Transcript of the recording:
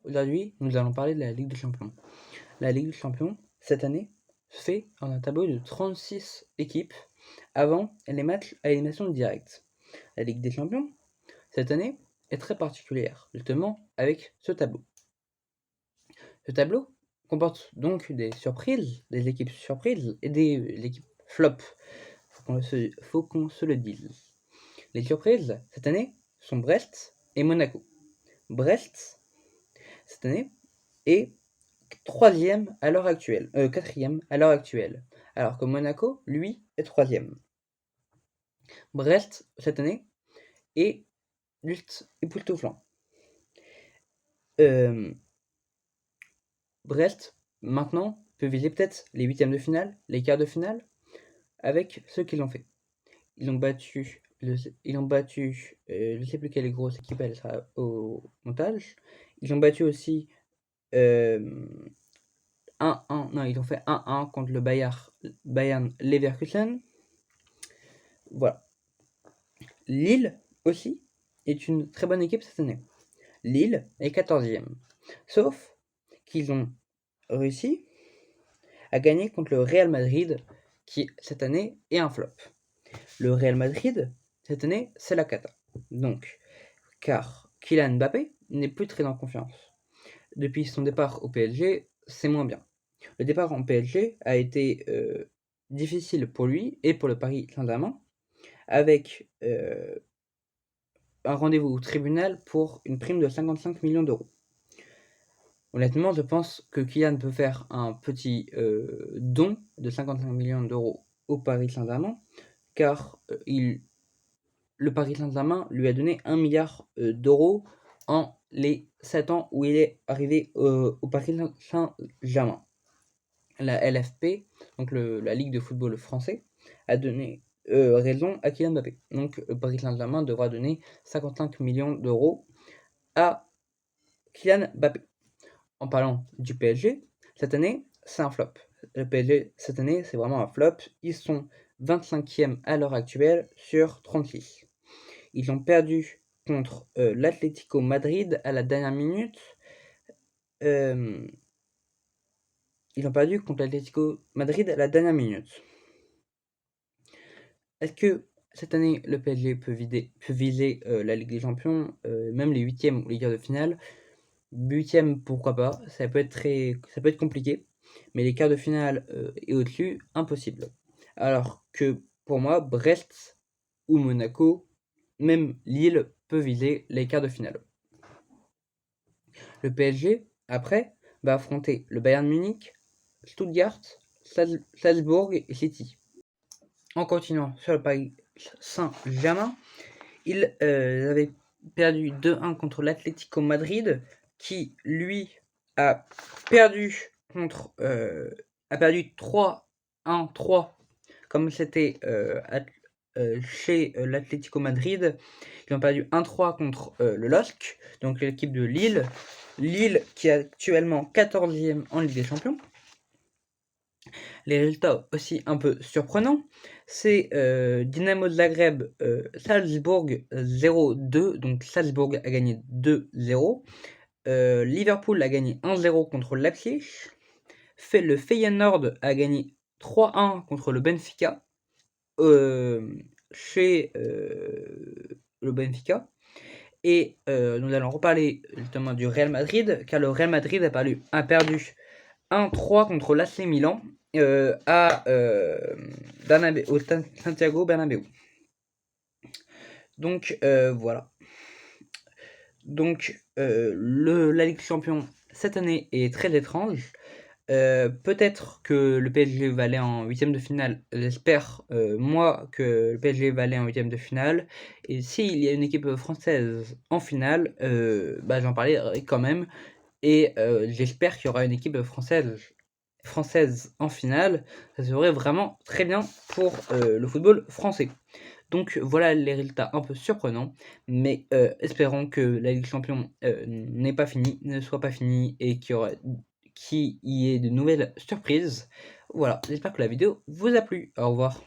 Aujourd'hui, nous allons parler de la Ligue des Champions. La Ligue des Champions, cette année, se fait en un tableau de 36 équipes avant les matchs à élimination directe. La Ligue des Champions, cette année, est très particulière, justement avec ce tableau. Ce tableau comporte donc des surprises, des équipes surprises et des équipes flop. Faut qu'on se le dise. Les surprises, cette année, sont Brest et Monaco. Brest, cette année, est troisième à l'heure actuelle, quatrième à l'heure actuelle, alors que Monaco, lui, est troisième. Brest, cette année, est juste époustouflant. Brest, maintenant, peut viser peut-être les huitièmes de finale, les quarts de finale, avec ce qu'ils ont fait. Ils ont battu, je sais plus quelle grosse équipe elle sera au montage. Ils ont battu aussi 1-1, non, ils ont fait 1-1 contre le Bayern Leverkusen. Voilà. Lille aussi est une très bonne équipe cette année. Lille est 14e. Sauf qu'ils ont réussi à gagner contre le Real Madrid, qui cette année est un flop. Le Real Madrid, cette année, c'est la cata. Donc, car Kylian Mbappé n'est plus très en confiance. Depuis son départ au PSG, c'est moins bien. Le départ en PSG a été difficile pour lui et pour le Paris Saint-Germain, avec un rendez-vous au tribunal pour une prime de 55 millions d'euros. Honnêtement, je pense que Kylian peut faire un petit don de 55 millions d'euros au Paris Saint-Germain, car le Paris Saint-Germain lui a donné 1 milliard d'euros en les 7 ans où il est arrivé au Paris Saint-Germain. La LFP, donc la Ligue de football français, a donné raison à Kylian Mbappé. Donc Paris Saint-Germain devra donner 55 millions d'euros à Kylian Mbappé. En parlant du PSG, cette année, c'est un flop. Le PSG, cette année, c'est vraiment un flop. Ils sont 25e à l'heure actuelle sur 36. Ils ont perdu contre l'Atlético Madrid à la dernière minute. Ils ont perdu contre l'Atlético Madrid à la dernière minute. Est-ce que cette année, le PSG peut viser la Ligue des Champions, même les huitièmes ou les quarts de finale? Huitième, pourquoi pas, ça peut être compliqué, mais les quarts de finale et au-dessus, impossible. Alors que pour moi, Brest ou Monaco, même Lille peut viser les quarts de finale. Le PSG, après, va affronter le Bayern Munich, Stuttgart, Salzbourg et City. En continuant sur le Paris Saint-Germain, ils avaient perdu 2-1 contre l'Atlético Madrid, qui lui a perdu contre a perdu 3-1-3 comme c'était chez l'Atlético Madrid. Ils ont perdu 1-3 contre le LOSC, donc l'équipe de Lille. Lille qui est actuellement 14e en Ligue des Champions. Les résultats aussi un peu surprenants, c'est Dynamo Zagreb, Salzbourg 0-2, donc Salzbourg a gagné 2-0. Liverpool a gagné 1-0 contre Leipzig. Le Feyenoord a gagné 3-1 contre le Benfica, chez le Benfica. Et nous allons reparler justement du Real Madrid, car le Real Madrid a perdu 1-3 contre l'AC Milan au Santiago Bernabéu. Donc voilà. Donc la Ligue des Champions cette année est très étrange. Peut-être que le PSG va aller en huitième de finale. J'espère moi que le PSG va aller en huitième de finale. Et s'il y a une équipe française en finale, j'en parlerai quand même. Et j'espère qu'il y aura une équipe française en finale. Ça serait vraiment très bien pour le football français. Donc voilà les résultats un peu surprenants, mais espérons que la Ligue des Champions ne soit pas finie et qu'il y ait de nouvelles surprises. Voilà, j'espère que la vidéo vous a plu. Au revoir.